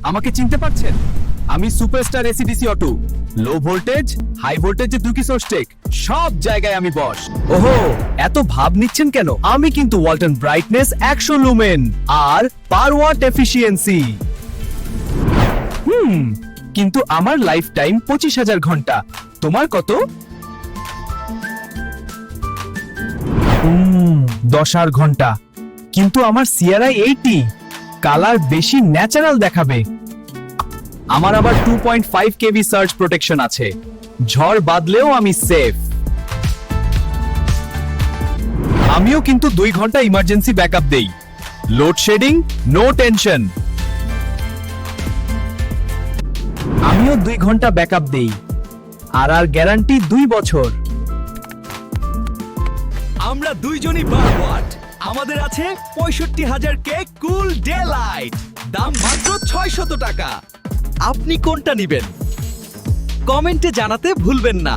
আমাকে চিনতে পারছেন? আমি superstar AC DC auto. Low voltage, high ভোল্টেজে দুকি সোর্স টেক, সব জায়গায় আমি বস। ওহো, এত ভাব নিচ্ছেন কেন? আমি কিন্তু ওয়ালটন ব্রাইটনেস 100 লুমেন আর পার ওয়াট এফিসিয়েন্সি। কিন্তু আমার লাইফ টাইম 25,000 ঘন্টা। তোমার কত? 10,000 ঘন্টা। কিন্তু আমার সিআরআই 80, কালার বেশি ন্যাচারাল দেখাবে। আমার আবার 2.5 কেভি সার্জ প্রোটেকশন আছে, ঝড় বাদলেও আমি সেফ। আমিও কিন্তু 2 ঘন্টা ইমার্জেন্সি ব্যাকআপ দেই। Load shedding, no tension. আমিও 2 ঘন্টা ব্যাকআপ দেই, আর গ্যারান্টি 2 বছর। আমরা দুইজনই বার ওয়াট। আমাদের আছে 65,000 কে কুল ডে লাইট, দাম মাত্র 600 টাকা। আপনি কোনটা নেবেন? কমেন্টে জানাতে ভুলবেন না।